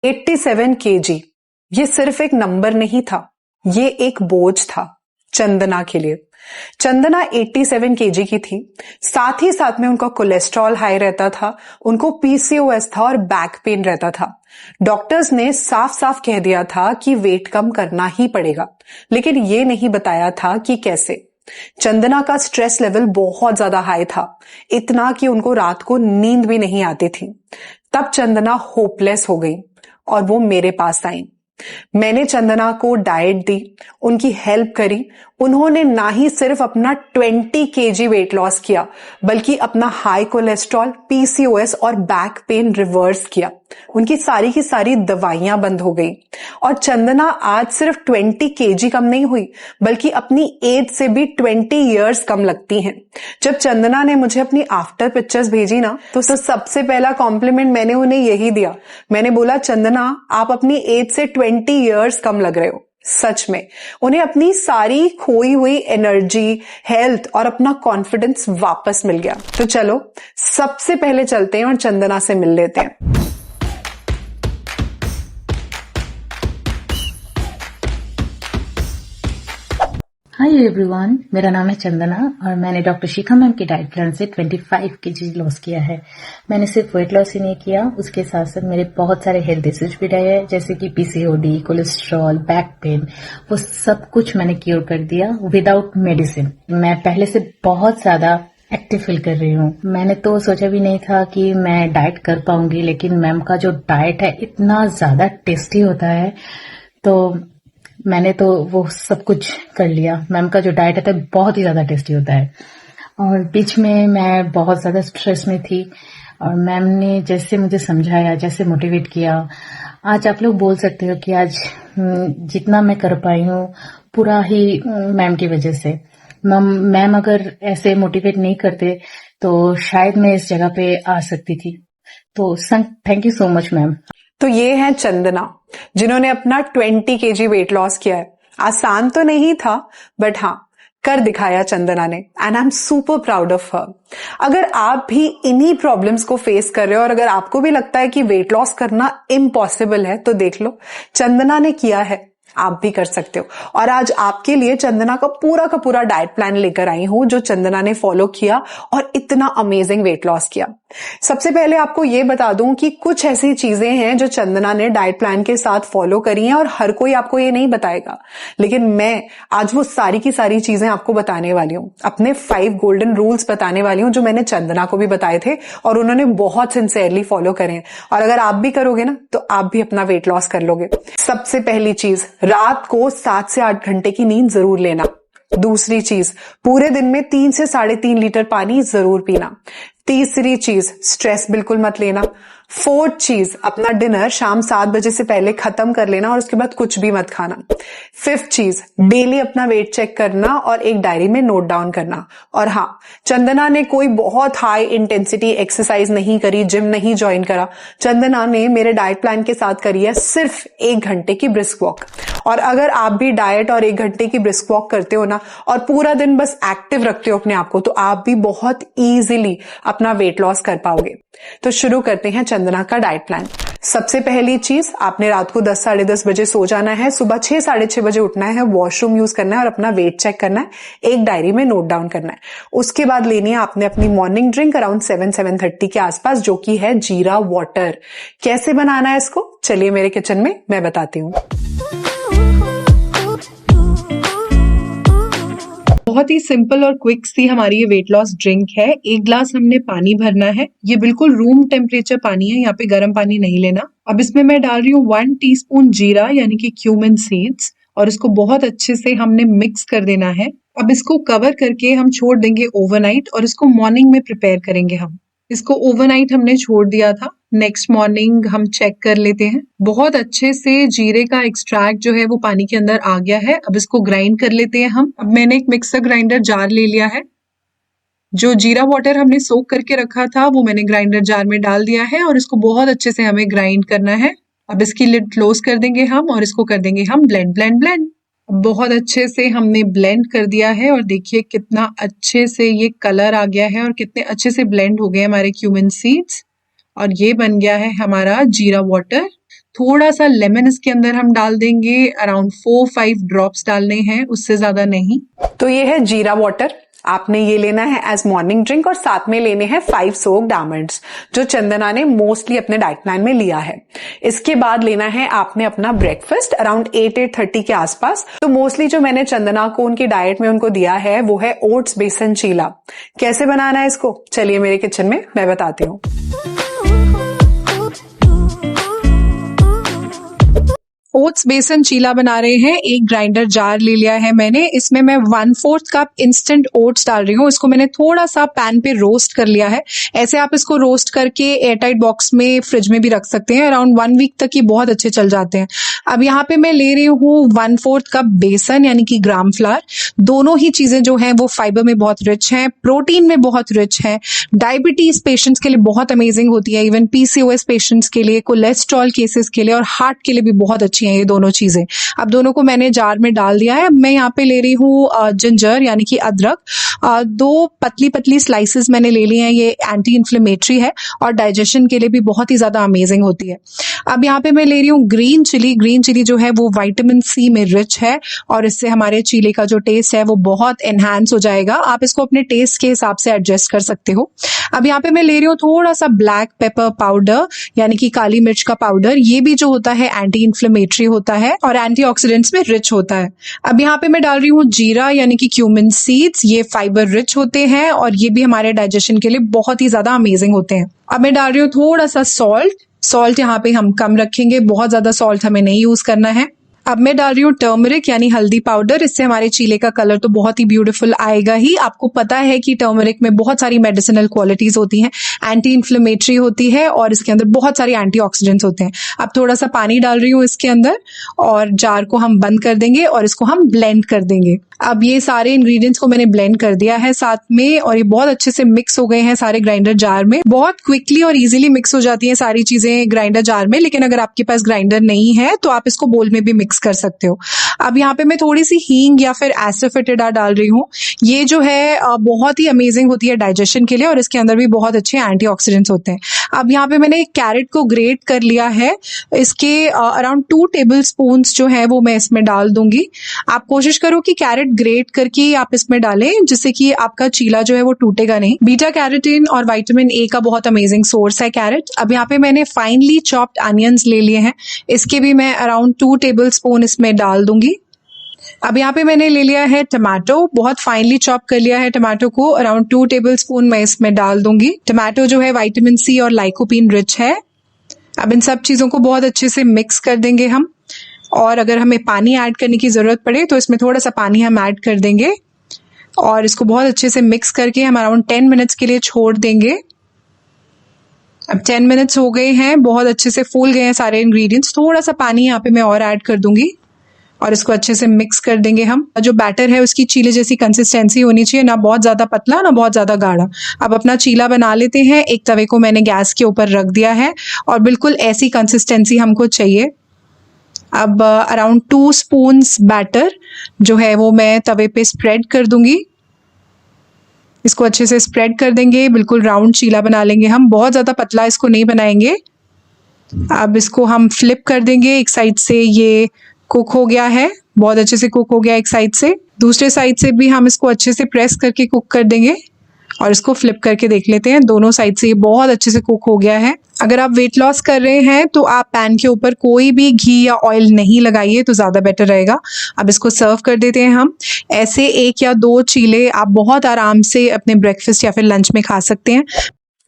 87 KG, ये सिर्फ एक नंबर नहीं था, ये एक बोझ था चंदना के लिए। चंदना 87 केजी की थी, साथ ही साथ में उनका कोलेस्ट्रॉल हाई रहता था, उनको पीसीओएस था और बैक पेन रहता था। डॉक्टर्स ने साफ साफ कह दिया था कि वेट कम करना ही पड़ेगा, लेकिन ये नहीं बताया था कि कैसे। चंदना का स्ट्रेस लेवल बहुत ज्यादा हाई था, इतना कि उनको रात को नींद भी नहीं आती थी। तब चंदना होपलेस हो गई और वो मेरे पास आई। मैंने चंदना को डाइट दी, उनकी हेल्प करी। उन्होंने ना ही सिर्फ अपना 20 केजी वेट लॉस किया, बल्कि अपना हाई कोलेस्ट्रॉल, पीसीओएस और बैक पेन रिवर्स किया। उनकी सारी की सारी दवाइयां बंद हो गई और चंदना आज सिर्फ 20 केजी कम नहीं हुई, बल्कि अपनी एज से भी 20 इयर्स कम लगती हैं। जब चंदना ने मुझे अपनी आफ्टर पिक्चर्स भेजी ना, तो सबसे पहला कॉम्प्लीमेंट मैंने उन्हें यही दिया। मैंने बोला, चंदना आप अपनी एज से 20 इयर्स कम लग रहे हो। सच में उन्हें अपनी सारी खोई हुई एनर्जी, हेल्थ और अपना कॉन्फिडेंस वापस मिल गया। तो चलो सबसे पहले चलते हैं और चंदना से मिल लेते हैं। हाय एवरीवन, मेरा नाम है चंदना और मैंने डॉक्टर शिखा मैम के डाइट प्लान से 25 केजी लॉस किया है। मैंने सिर्फ वेट लॉस ही नहीं किया, उसके साथ साथ मेरे बहुत सारे हेल्थ इश्यूज भी रहे हैं, जैसे कि पीसीओडी, कोलेस्ट्रॉल, बैक पेन, वो सब कुछ मैंने क्योर कर दिया विदाउट मेडिसिन। मैं पहले से बहुत ज्यादा एक्टिव फील कर रही हूँ। मैंने तो सोचा भी नहीं था कि मैं डाइट कर पाऊंगी, लेकिन मैम का जो डाइट है इतना ज्यादा टेस्टी होता है, तो मैंने तो वो सब कुछ कर लिया। मैम का जो डाइट है बहुत ही ज्यादा टेस्टी होता है। और बीच में मैं बहुत ज्यादा स्ट्रेस में थी और मैम ने जैसे मुझे समझाया, जैसे मोटिवेट किया, आज आप लोग बोल सकते हो कि आज जितना मैं कर पाई हूँ पूरा ही मैम की वजह से। मैम अगर ऐसे मोटिवेट नहीं करते तो शायद मैं इस जगह पे आ सकती थी। तो thank you so much ma'am. तो ये है चंदना, जिन्होंने अपना 20 केजी वेट लॉस किया है। आसान तो नहीं था, बट हाँ, कर दिखाया चंदना ने, and I am super proud of her. अगर आप भी इन्हीं प्रॉब्लम्स को फेस कर रहे हो और अगर आपको भी लगता है कि वेट लॉस करना इम्पॉसिबल है, तो देख लो, चंदना ने किया है, आप भी कर सकते हो। और आज आपके लिए चंदना का पूरा डाइट प्लान लेकर आई हूं, जो चंदना ने फॉलो किया और इतना अमेजिंग वेट लॉस किया। सबसे पहले आपको ये बता दूं कि कुछ ऐसी चीजें हैं जो चंदना ने डाइट प्लान के साथ फॉलो करी हैं और हर कोई आपको ये नहीं बताएगा, लेकिन मैं आज वो सारी की सारी चीजें आपको बताने वाली हूं। अपने 5 गोल्डन रूल्स बताने वाली हूं, जो मैंने चंदना को भी बताए थे और उन्होंने बहुत सिंसियरली फॉलो करे हैं। और अगर आप भी करोगे ना, तो आप भी अपना वेट लॉस कर लोगे। सबसे पहली चीज, रात को 7 से 8 घंटे की नींद जरूर लेना। दूसरी चीज, पूरे दिन में 3 से 3.5 लीटर पानी जरूर पीना। तीसरी चीज, स्ट्रेस बिल्कुल मत लेना। फोर्थ चीज, अपना डिनर शाम 7 बजे से पहले खत्म कर लेना और उसके बाद कुछ भी मत खाना। फिफ्थ चीज, डेली अपना वेट चेक करना और एक डायरी में नोट डाउन करना। और हाँ, चंदना ने कोई बहुत हाई इंटेंसिटी एक्सरसाइज नहीं करी, जिम नहीं ज्वाइन करा। चंदना ने मेरे डाइट प्लान के साथ करी है सिर्फ 1 घंटे की ब्रिस्क वॉक। और अगर आप भी डाइट और 1 घंटे की ब्रिस्क वॉक करते हो ना, और पूरा दिन बस एक्टिव रखते हो अपने आप को, तो आप भी बहुत इजीली अपना वेट लॉस कर पाओगे। तो शुरू करते हैं चंदना का डाइट प्लान। सबसे पहली चीज, आपने रात को 10 साढ़े 10 बजे सो जाना है, सुबह 6 साढ़े 6 बजे उठना है, वॉशरूम यूज करना है और अपना वेट चेक करना है, एक डायरी में नोट डाउन करना है। उसके बाद लेनी है आपने अपनी मॉर्निंग ड्रिंक अराउंड 7-7:30 के आसपास, जो कि है जीरा वाटर। कैसे बनाना है इसको, चलिए मेरे किचन में मैं बताती हूँ। बहुत ही सिंपल और क्विक सी हमारी ये वेट लॉस ड्रिंक है। 1 ग्लास हमने पानी भरना है, ये बिल्कुल रूम टेम्परेचर पानी है, यहाँ पे गर्म पानी नहीं लेना। अब इसमें मैं डाल रही हूँ 1 टीस्पून जीरा यानी कि क्यूमिन सीड्स, और इसको बहुत अच्छे से हमने मिक्स कर देना है। अब इसको कवर करके हम छोड़ देंगे ओवरनाइट और इसको मॉर्निंग में प्रिपेयर करेंगे। हम इसको ओवरनाइट हमने छोड़ दिया था, नेक्स्ट मॉर्निंग हम चेक कर लेते हैं। बहुत अच्छे से जीरे का एक्सट्रैक्ट जो है वो पानी के अंदर आ गया है। अब इसको ग्राइंड कर लेते हैं हम। अब मैंने एक मिक्सर ग्राइंडर जार ले लिया है। जो जीरा वाटर हमने सोक करके रखा था वो मैंने ग्राइंडर जार में डाल दिया है और इसको बहुत अच्छे से हमें ग्राइंड करना है। अब इसकी लिड क्लोज कर देंगे हम और इसको कर देंगे हम ब्लेंड ब्लेंड ब्लेंड। बहुत अच्छे से हमने ब्लेंड कर दिया है और देखिए कितना अच्छे से ये कलर आ गया है और कितने अच्छे से ब्लेंड हो गए हमारे क्यूमिन सीड्स, और ये बन गया है हमारा जीरा वाटर। थोड़ा सा लेमन इसके अंदर हम डाल देंगे, अराउंड 4-5 ड्रॉप्स डालने हैं, उससे ज्यादा नहीं। तो ये है जीरा वाटर, आपने ये लेना है एज मॉर्निंग ड्रिंक और साथ में लेने हैं 5 सोक्ड आमंड्स जो चंदना ने मोस्टली अपने डाइट प्लान में लिया है। इसके बाद लेना है आपने अपना ब्रेकफास्ट अराउंड 8-8:30 के आसपास। तो मोस्टली जो मैंने चंदना को उनकी डाइट में उनको दिया है वो है ओट्स बेसन चीला। कैसे बनाना है इसको, चलिए मेरे किचन में मैं बताती हूँ। ओट्स बेसन चीला बना रहे हैं। एक ग्राइंडर जार ले लिया है मैंने, इसमें मैं 1/4 कप इंस्टेंट ओट्स डाल रही हूँ। इसको मैंने थोड़ा सा पैन पे रोस्ट कर लिया है। ऐसे आप इसको रोस्ट करके एयरटाइट बॉक्स में फ्रिज में भी रख सकते हैं, अराउंड 1 वीक तक ये बहुत अच्छे चल जाते हैं। अब यहाँ पे मैं ले रही हूँ 1/4 कप बेसन यानी कि ग्राम फ्लावर। दोनों ही चीजें जो हैं वो फाइबर में बहुत रिच हैं, प्रोटीन में बहुत रिच है, डायबिटीज पेशेंट्स के लिए बहुत अमेजिंग होती है, इवन PCOS पेशेंट्स के लिए, कोलेस्ट्रॉल केसेस के लिए और हार्ट के लिए भी बहुत अच्छी हैं ये दोनों चीजें। अब दोनों को मैंने जार में डाल दिया है। अब मैं यहाँ पे ले रही हूँ जिंजर यानी कि अदरक। 2 पतली पतली स्लाइसेस मैंने ले ली हैं। ये एंटी इन्फ्लेमेटरी है और डाइजेशन के लिए भी बहुत ही ज्यादा अमेजिंग होती है। अब यहाँ पे मैं ले रही हूँ ग्रीन चिली। ग्रीन चिली जो है वो विटामिन C में रिच है और इससे हमारे चीले का जो टेस्ट है वो बहुत एनहांस हो जाएगा। आप इसको अपने टेस्ट के हिसाब से एडजस्ट कर सकते हो। अब यहाँ पे मैं ले रही हूँ थोड़ा सा ब्लैक पेपर पाउडर यानी कि काली मिर्च का पाउडर। ये भी जो होता है एंटी इन्फ्लेमेटरी होता है और एंटीऑक्सीडेंट्स में रिच होता है। अब यहाँ पे मैं डाल रही हूँ जीरा यानी कि क्यूमिन सीड्स। ये फाइबर रिच होते हैं और ये भी हमारे डाइजेशन के लिए बहुत ही ज्यादा अमेजिंग होते हैं। अब मैं डाल रही हूँ थोड़ा सा सॉल्ट यहाँ पे हम कम रखेंगे, बहुत ज्यादा सॉल्ट हमें नहीं यूज करना है। अब मैं डाल रही हूँ टर्मरिक यानी हल्दी पाउडर। इससे हमारे चीले का कलर तो बहुत ही ब्यूटीफुल आएगा ही। आपको पता है कि टर्मरिक में बहुत सारी मेडिसिनल क्वालिटीज होती हैं, एंटी इन्फ्लेमेटरी होती है और इसके अंदर बहुत सारी एंटीऑक्सीडेंट्स होते हैं। अब थोड़ा सा पानी डाल रही हूँ इसके अंदर और जार को हम बंद कर देंगे और इसको हम ब्लेंड कर देंगे। अब ये सारे इंग्रेडिएंट्स को मैंने ब्लेंड कर दिया है साथ में और ये बहुत अच्छे से मिक्स हो गए हैं सारे ग्राइंडर जार में। बहुत क्विकली और इजीली मिक्स हो जाती है सारी चीजें ग्राइंडर जार में, लेकिन अगर आपके पास ग्राइंडर नहीं है तो आप इसको बोल में भी मिक्स कर सकते हो। अब यहाँ पे मैं थोड़ी सी हींग या फिर एसाफेटिडा डाल रही हूँ। ये जो है बहुत ही अमेजिंग होती है डाइजेशन के लिए और इसके अंदर भी बहुत अच्छे एंटीऑक्सीडेंट्स होते हैं। अब यहाँ पे मैंने कैरेट को ग्रेट कर लिया है। इसके अराउंड 2 टेबल स्पून जो है वो मैं इसमें डाल दूंगी। आप कोशिश करो कि कैरेट ग्रेट करके आप इसमें डालें जिससे कि आपका चीला जो है वो टूटेगा नहीं। बीटा कैरोटीन और विटामिन A का बहुत अमेजिंग सोर्स है कैरेट। अब यहाँ पे मैंने फाइनली चॉप्ड अनियंस ले लिए हैं, इसके भी मैं अराउंड 2 टेबल स्पून इसमें डाल दूंगी। अब यहाँ पे मैंने ले लिया है टमाटो, बहुत फाइनली चॉप कर लिया है टमाटो को, अराउंड 2 टेबल स्पून मैं इसमें डाल दूंगी। टमाटो जो है विटामिन C और लाइकोपीन रिच है। अब इन सब चीजों को बहुत अच्छे से मिक्स कर देंगे हम और अगर हमें पानी ऐड करने की जरूरत पड़े तो इसमें थोड़ा सा पानी हम ऐड कर देंगे और इसको बहुत अच्छे से मिक्स करके हम अराउंड 10 मिनट्स के लिए छोड़ देंगे। अब 10 मिनट्स हो गए हैं, बहुत अच्छे से फूल गए हैं सारे इंग्रेडिएंट्स। थोड़ा सा पानी यहाँ पे मैं और ऐड कर दूंगी और इसको अच्छे से मिक्स कर देंगे हम। जो बैटर है उसकी चीले जैसी कंसिस्टेंसी होनी चाहिए, ना बहुत ज्यादा पतला ना बहुत ज्यादा गाढ़ा। अब अपना चीला बना लेते हैं। एक तवे को मैंने गैस के ऊपर रख दिया है और बिल्कुल ऐसी कंसिस्टेंसी हमको चाहिए। अब अराउंड 2 स्पून्स बैटर जो है वो मैं तवे पे स्प्रेड कर दूंगी। इसको अच्छे से स्प्रेड कर देंगे, बिल्कुल राउंड चीला बना लेंगे हम, बहुत ज्यादा पतला इसको नहीं बनाएंगे। अब इसको हम फ्लिप कर देंगे। एक साइड से ये कुक हो गया है, बहुत अच्छे से कुक हो गया एक साइड से। दूसरे साइड से भी हम इसको अच्छे से प्रेस करके कुक कर देंगे और इसको फ्लिप करके देख लेते हैं। दोनों साइड से ये बहुत अच्छे से कुक हो गया है। अगर आप वेट लॉस कर रहे हैं तो आप पैन के ऊपर कोई भी घी या ऑयल नहीं लगाइए तो ज्यादा बेटर रहेगा। अब इसको सर्व कर देते हैं हम। ऐसे 1 या 2 चीले आप बहुत आराम से अपने ब्रेकफास्ट या फिर लंच में खा सकते हैं।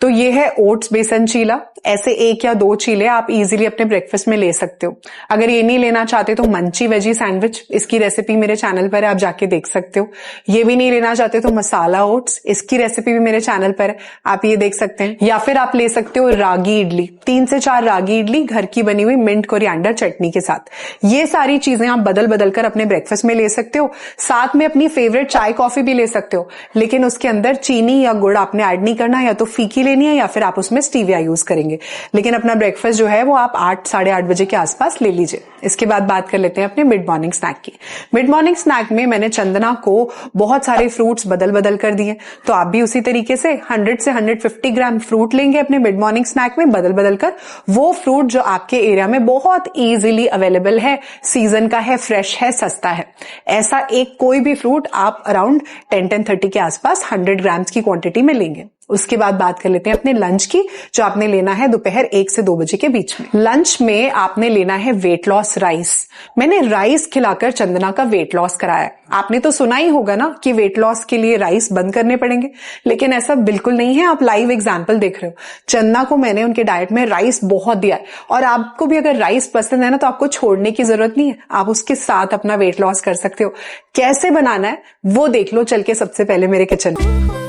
तो ये है ओट्स बेसन चीला। ऐसे 1 या 2 चीले आप इजीली अपने ब्रेकफास्ट में ले सकते हो। अगर ये नहीं लेना चाहते तो मंची वेजी सैंडविच, इसकी रेसिपी मेरे चैनल पर है, आप जाके देख सकते हो। ये भी नहीं लेना चाहते तो मसाला ओट्स, इसकी रेसिपी भी मेरे चैनल पर है, आप ये देख सकते हैं। या फिर आप ले सकते हो रागी इडली, 3 से 4 रागी इडली घर की बनी हुई मिंट कोरिएंडर चटनी के साथ। ये सारी चीजें आप बदल बदल कर अपने ब्रेकफास्ट में ले सकते हो। साथ में अपनी फेवरेट चाय कॉफी भी ले सकते हो, लेकिन उसके अंदर चीनी या गुड़ आपने ऐड नहीं करना, या तो फीकी लेनी है या फिर आप उसमें स्टीविया यूज करेंगे। लेकिन अपना ब्रेकफास्ट जो है वो आप 8 साढ़े 8 बजे के आसपास ले लीजिए। इसके बाद बात कर लेते हैं अपने मिड मॉर्निंग स्नैक की। मिड मॉर्निंग स्नैक में मैंने चंदना को बहुत सारे फ्रूट्स बदल बदल कर दिए, तो आप भी उसी तरीके से 100 से 150 ग्राम फ्रूट लेंगे अपने मिड मॉर्निंग स्नैक में बदल बदल कर। वो फ्रूट जो आपके एरिया में बहुत इजीली अवेलेबल है, सीजन का है, फ्रेश है, सस्ता है, ऐसा एक कोई भी फ्रूट आप अराउंड 10-10:30 के आसपास 100 ग्राम्स की क्वांटिटी में लेंगे। उसके बाद बात कर लेते हैं अपने लंच की, जो आपने लेना है दोपहर 1 से 2 बजे के बीच में। लंच में आपने लेना है वेट लॉस राइस। मैंने राइस खिलाकर चंदना का वेट लॉस कराया। आपने तो सुना ही होगा ना कि वेट लॉस के लिए राइस बंद करने पड़ेंगे, लेकिन ऐसा बिल्कुल नहीं है। आप लाइव एग्जाम्पल देख रहे हो। चंदना को मैंने उनके डाइट में राइस बहुत दिया है, और आपको भी अगर राइस पसंद है ना तो आपको छोड़ने की जरूरत नहीं है, आप उसके साथ अपना वेट लॉस कर सकते हो। कैसे बनाना है वो देख लो चल के सबसे पहले मेरे किचन में।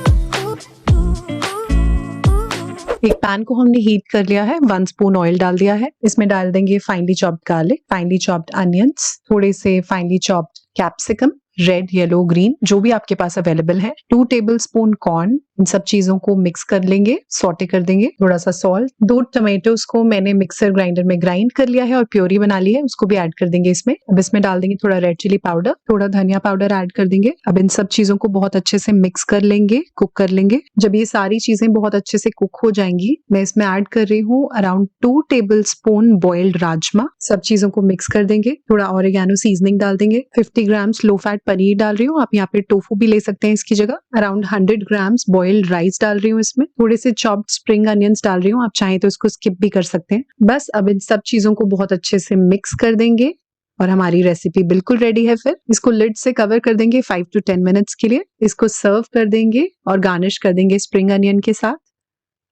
एक पैन को हमने हीट कर लिया है, 1 स्पून ऑयल डाल दिया है। इसमें डाल देंगे finally chopped garlic, finally chopped onions, थोड़े से finally chopped capsicum, red, yellow, green जो भी आपके पास अवेलेबल है, 2 टेबलस्पून कॉर्न। इन सब चीजों को मिक्स कर लेंगे, सॉटे कर देंगे, थोड़ा सा सॉल्ट, 2 टमाटोस को मैंने मिक्सर ग्राइंडर में ग्राइंड कर लिया है और प्योरी बना ली है, उसको भी ऐड कर देंगे इसमें। अब इसमें डाल देंगे थोड़ा रेड चिली पाउडर, थोड़ा धनिया पाउडर ऐड कर देंगे। अब इन सब चीजों को बहुत अच्छे से मिक्स कर लेंगे, कुक कर लेंगे। जब ये सारी चीजें बहुत अच्छे से कुक हो जाएंगी, मैं इसमें ऐड कर रही हूँ अराउंड 2 टेबलस्पून बॉइल्ड राजमा। सब चीजों को मिक्स कर देंगे, थोड़ा ऑरिगेनो सीजनिंग डाल देंगे, 50 ग्राम्स लो फैट पनीर डाल रही हूँ, आप यहाँ पे टोफू भी ले सकते हैं इसकी जगह। अराउंड 100 ग्राम्स बॉइल्ड राइस डाल रही हूँ इसमें, थोड़े से चॉप्ड स्प्रिंग अनियंस डाल रही हूँ, आप चाहें तो इसको स्किप भी कर सकते हैं। बस अब इन सब चीजों को बहुत अच्छे से मिक्स कर देंगे और हमारी रेसिपी बिल्कुल रेडी है। फिर इसको लिड से कवर कर देंगे 5 to 10 मिनट्स के लिए। इसको सर्व कर देंगे और गार्निश कर देंगे स्प्रिंग अनियन के साथ।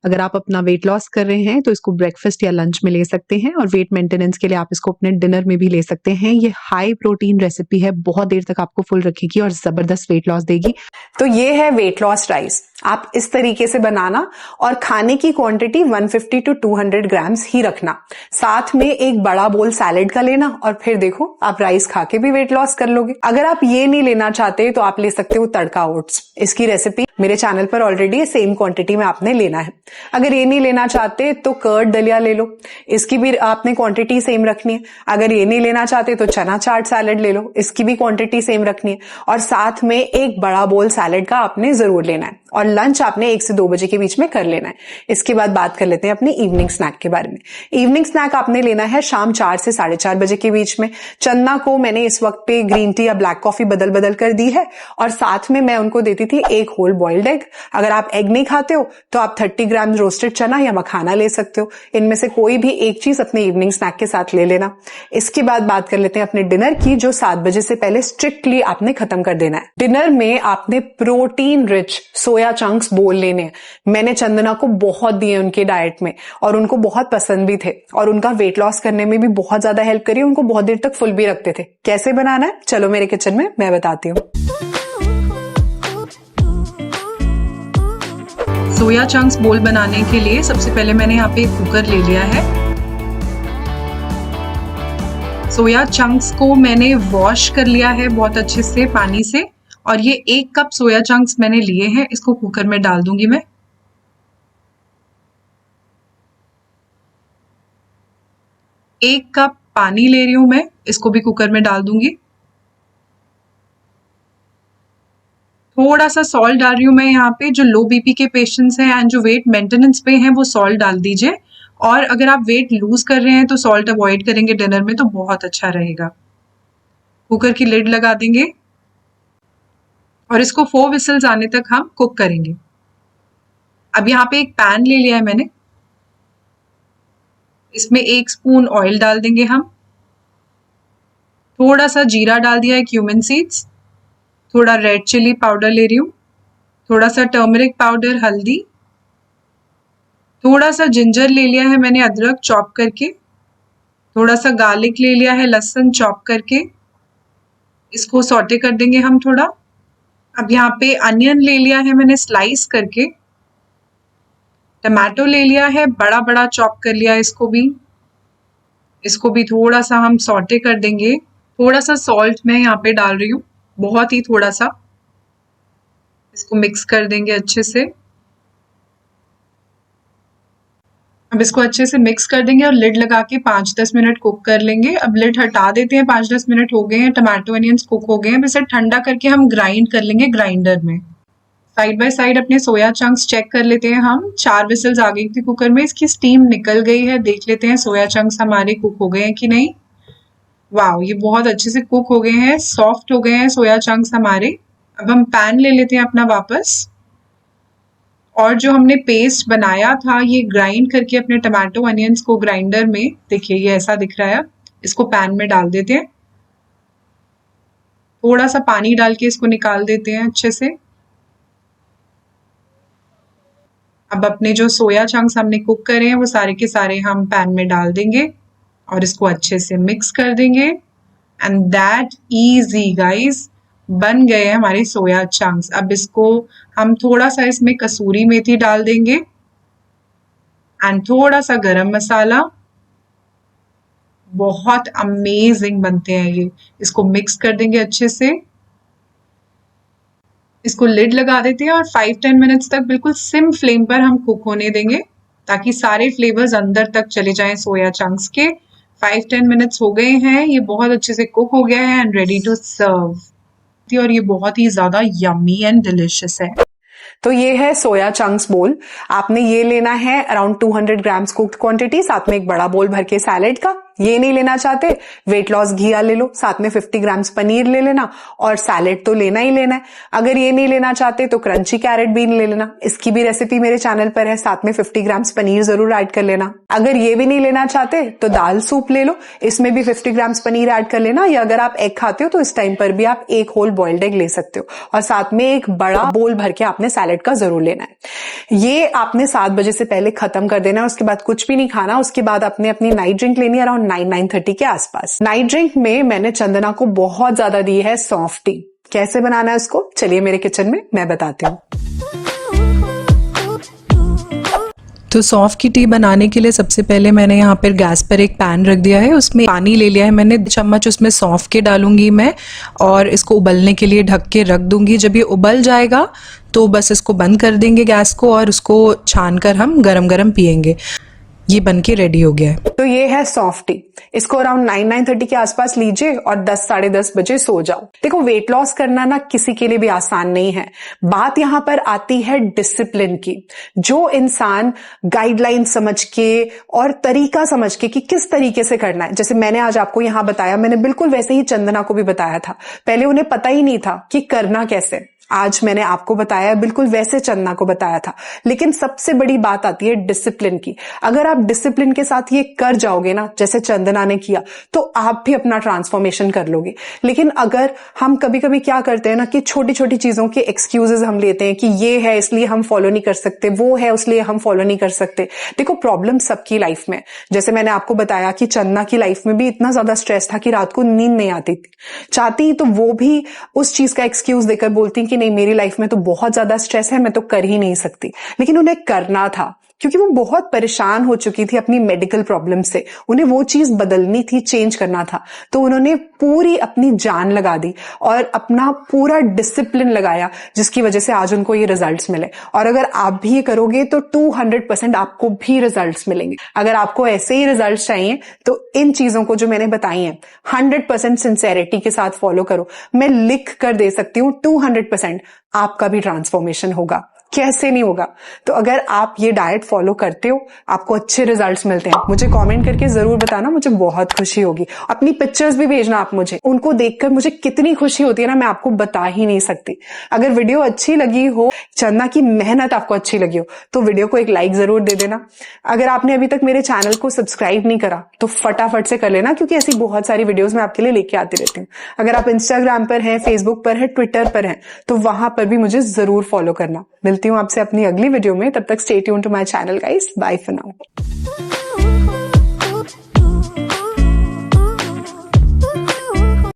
अगर आप अपना वेट लॉस कर रहे हैं तो इसको ब्रेकफास्ट या लंच में ले सकते हैं, और वेट मेंटेनेंस के लिए आप इसको अपने डिनर में भी ले सकते हैं। ये हाई प्रोटीन रेसिपी है, बहुत देर तक आपको फुल रखेगी और जबरदस्त वेट लॉस देगी। तो ये है वेट लॉस राइस। आप इस तरीके से बनाना और खाने की क्वांटिटी 150 to 200 ग्राम्स ही रखना। साथ में एक बड़ा बोल सैलेड का लेना और फिर देखो आप राइस खा के भी वेट लॉस कर लोगे। अगर आप ये नहीं लेना चाहते तो आप ले सकते हो तड़का ओट्स। इसकी रेसिपी मेरे चैनल पर ऑलरेडी सेम क्वांटिटी में आपने लेना है। अगर ये नहीं लेना चाहते तो कर्ड दलिया ले लो, इसकी भी आपने क्वांटिटी सेम रखनी है। अगर ये नहीं लेना चाहते तो चना चाट सैलेड ले लो, इसकी भी क्वांटिटी सेम रखनी है। और साथ में एक बड़ा बोल सैलेड का आपने जरूर लेना है, और लंच आपने 1 से 2 बजे के बीच में कर लेना है। इसके बाद बात कर लेते हैं अपनी इवनिंग स्नैक के बारे में। इवनिंग स्नैक आपने लेना है शाम 4 से 4:30 बजे के बीच में। चन्ना को मैंने इस वक्त पे ग्रीन टी या ब्लैक कॉफी बदल बदल कर दी है, और साथ में मैं उनको देती थी एक होल बॉइल्ड एग। अगर आप एग नहीं खाते हो तो आप 30 ग्राम रोस्टेड चना या मखाना ले सकते हो। इनमें से कोई भी एक चीज अपने इवनिंग स्नैक के साथ ले लेना। इसके बाद बात कर लेते हैं अपने डिनर की, जो 7 बजे से पहले स्ट्रिक्टली आपने खत्म कर देना है। डिनर में आपने प्रोटीन रिच सोया चंक्स बोल लेने हैं। मैंने चंदना को बहुत दिए उनके डाइट में, और उनको बहुत पसंद भी थे, और उनका वेट लॉस करने में भी बहुत ज्यादा हेल्प करी। उनको बहुत देर तक फुल भी रखते थे। कैसे बनाना है चलो मेरे किचन में मैं बताती हूँ। सोया चंक्स बोल बनाने के लिए सबसे पहले मैंने यहाँ पे एक कुकर ले लिया है। सोया चंक्स को मैंने वॉश कर लिया है बहुत अच्छे से पानी से, और ये 1 कप सोया चंक्स मैंने लिए हैं। इसको कुकर में डाल दूंगी मैं। एक कप पानी ले रही हूं मैं, इसको भी कुकर में डाल दूंगी। थोड़ा सा सॉल्ट डाल रही हूँ मैं यहाँ पे। जो लो बीपी के पेशेंट्स हैं एंड जो वेट मेंटेनेंस पे हैं वो सॉल्ट डाल दीजिए, और अगर आप वेट लूज कर रहे हैं तो सॉल्ट अवॉइड करेंगे डिनर में तो बहुत अच्छा रहेगा। कुकर की लिड लगा देंगे और इसको 4 विसल्स आने तक हम कुक करेंगे। अब यहाँ पे एक पैन ले लिया है मैंने, इसमें 1 स्पून ऑयल डाल देंगे हम। थोड़ा सा जीरा डाल दिया है, क्यूमिन सीड्स, थोड़ा रेड चिली पाउडर ले रही हूँ, थोड़ा सा टर्मरिक पाउडर, हल्दी, थोड़ा सा जिंजर ले लिया है मैंने अदरक चॉप करके, थोड़ा सा गार्लिक ले लिया है लहसुन चॉप करके। इसको सॉटे कर देंगे हम थोड़ा। अब यहाँ पे अनियन ले लिया है मैंने स्लाइस करके, टमाटो ले लिया है बड़ा बड़ा चॉप कर लिया इसको भी थोड़ा सा हम सॉटे कर देंगे। थोड़ा सा सॉल्ट मैं यहाँ पे डाल रही हूँ, बहुत ही थोड़ा सा। इसको मिक्स कर देंगे अच्छे से। अब इसको अच्छे से मिक्स कर देंगे और लिड लगा के 5-10 मिनट कुक कर लेंगे। अब लिड हटा देते हैं, 5-10 मिनट हो गए हैं, टमाटो अनियंस कुक हो गए हैं। अब इसे ठंडा करके हम ग्राइंड कर लेंगे ग्राइंडर में। साइड बाय साइड अपने सोया चंक्स चेक कर लेते हैं हम। 4 विसल्स आ गई थी कुकर में, इसकी स्टीम निकल गई है। देख लेते हैं सोया चंक्स हमारे कुक हो गए हैं कि नहीं। वाह, ये बहुत अच्छे से कुक हो गए हैं, सॉफ्ट हो गए हैं सोया चंक्स हमारे। अब हम पैन ले लेते हैं अपना वापस, और जो हमने पेस्ट बनाया था ये ग्राइंड करके अपने टमाटो अनियंस को ग्राइंडर में, देखिए ये ऐसा दिख रहा है, इसको पैन में डाल देते हैं। थोड़ा सा पानी डाल के इसको निकाल देते हैं अच्छे से। अब अपने जो सोया चंक्स हमने कुक करे हैं वो सारे के सारे हम पैन में डाल देंगे और इसको अच्छे से मिक्स कर देंगे। एंड दैट इजी गाइस, बन गए हैं हमारे सोया चंक्स। अब इसको हम थोड़ा सा इसमें कसूरी मेथी डाल देंगे एंड थोड़ा सा गरम मसाला। बहुत अमेजिंग बनते हैं ये। इसको मिक्स कर देंगे अच्छे से, इसको लिड लगा देते हैं और 5-10 मिनट्स तक बिल्कुल सिम फ्लेम पर हम कुक होने देंगे ताकि सारे फ्लेवर्स अंदर तक चले जाएं सोया चंक्स के। 5-10 मिनट्स हो गए हैं, ये बहुत अच्छे से कुक हो गया है एंड रेडी टू सर्व। और ये बहुत ही ज्यादा यम्मी एंड डिलिशियस है। तो ये है सोया चंक्स बोल। आपने ये लेना है अराउंड 200 ग्राम्स कुक्ड क्वांटिटी, साथ में एक बड़ा बोल भर के सैलेड का। ये नहीं लेना चाहते, वेट लॉस घिया ले लो, साथ में 50 ग्राम्स पनीर ले लेना, और सैलेड तो लेना ही लेना है। अगर ये नहीं लेना चाहते तो क्रंची कैरेट बीन ले लेना, इसकी भी रेसिपी मेरे चैनल पर है, साथ में 50 ग्राम्स पनीर जरूर ऐड कर लेना। अगर ये भी नहीं लेना चाहते तो दाल सूप ले लो, इसमें भी 50 ग्राम्स पनीर ऐड कर लेना, या अगर आप एग खाते हो तो इस टाइम पर भी आप एक होल बॉइल्ड एग ले सकते हो, और साथ में एक बड़ा बोल भर के आपने सैलेड का जरूर लेना है। ये आपने 7 बजे से पहले खत्म कर देना है, उसके बाद कुछ भी नहीं खाना। उसके बाद आपने अपनी नाइट ड्रिंक लेनी है अराउंड 9-9:30 के आसपास। नाइट ड्रिंक में मैंने चंदना को बहुत ज्यादा दी है सॉफ्ट टी। कैसे बनाना है उसको, चलिए मेरे किचन में मैं बताती हूँ। तो सौंफ की टी बनाने के लिए सबसे पहले मैंने यहाँ पर गैस पर एक पैन रख दिया है, उसमें पानी ले लिया है मैंने, चम्मच उसमें सौंफ के डालूंगी मैं और इसको उबलने के लिए ढक के रख दूंगी। जब ये उबल जाएगा तो बस इसको बंद कर देंगे गैस को और उसको छान कर हम गरम गरम पियेंगे। ये बनके रेडी हो गया है। तो ये है सॉफ्ट टी, इसको अराउंड 9-9:30 के आसपास लीजिए और 10-10:30 बजे सो जाओ। देखो वेट लॉस करना ना किसी के लिए भी आसान नहीं है। बात यहां पर आती है डिसिप्लिन की। जो इंसान गाइडलाइन समझ के और तरीका समझ के कि किस तरीके से करना है, जैसे मैंने आज आपको यहां बताया, मैंने बिल्कुल वैसे ही चंदना को भी बताया था। पहले उन्हें पता ही नहीं था कि करना कैसे, आज मैंने आपको बताया, बिल्कुल वैसे चंदना को बताया था। लेकिन सबसे बड़ी बात आती है डिसिप्लिन की। अगर आप डिसिप्लिन के साथ ये कर जाओगे ना, जैसे चंदना ने किया, तो आप भी अपना ट्रांसफॉर्मेशन कर लोगे। लेकिन अगर हम कभी कभी क्या करते हैं ना कि छोटी छोटी चीजों के एक्सक्यूजेस हम लेते हैं कि ये है इसलिए हम फॉलो नहीं कर सकते, वो है उसलिए हम फॉलो नहीं कर सकते। देखो प्रॉब्लम सबकी लाइफ में, जैसे मैंने आपको बताया कि चंदना की लाइफ में भी इतना ज्यादा स्ट्रेस था कि रात को नींद नहीं आती थी। चाहती तो वो भी उस चीज का एक्सक्यूज देकर बोलती कि नहीं मेरी लाइफ में तो बहुत ज्यादा स्ट्रेस है, मैं तो कर ही नहीं सकती। लेकिन उन्हें करना था क्योंकि वो बहुत परेशान हो चुकी थी अपनी मेडिकल प्रॉब्लम से। उन्हें वो चीज बदलनी थी, चेंज करना था। तो उन्होंने पूरी अपनी जान लगा दी और अपना पूरा डिसिप्लिन लगाया, जिसकी वजह से आज उनको ये रिजल्ट्स मिले। और अगर आप भी ये करोगे तो 200% आपको भी रिजल्ट्स मिलेंगे। अगर आपको ऐसे ही रिजल्ट्स चाहिए तो इन चीजों को जो मैंने बताई हैं 100% सिंसेरिटी के साथ फॉलो करो। मैं लिख कर दे सकती हूँ 200% आपका भी ट्रांसफॉर्मेशन होगा। कैसे नहीं होगा? तो अगर आप ये डाइट फॉलो करते हो, आपको अच्छे रिजल्ट्स मिलते हैं, मुझे कमेंट करके जरूर बताना, मुझे बहुत खुशी होगी। अपनी पिक्चर्स भी भेजना आप मुझे, उनको देखकर मुझे कितनी खुशी होती है ना, मैं आपको बता ही नहीं सकती। अगर वीडियो अच्छी लगी हो, चंदना की मेहनत आपको अच्छी लगी हो, तो वीडियो को एक लाइक जरूर दे देना। अगर आपने अभी तक मेरे चैनल को सब्सक्राइब नहीं करा तो फटाफट से कर लेना, क्योंकि ऐसी बहुत सारी वीडियोस मैं आपके लिए लेके आती रहती हूँ। अगर आप इंस्टाग्राम पर हैं, फेसबुक पर है, ट्विटर पर हैं, तो वहां पर भी मुझे जरूर फॉलो करना। मिलती हूँ आपसे अपनी अगली वीडियो में, तब तक stay tuned to my channel guys. Bye for now.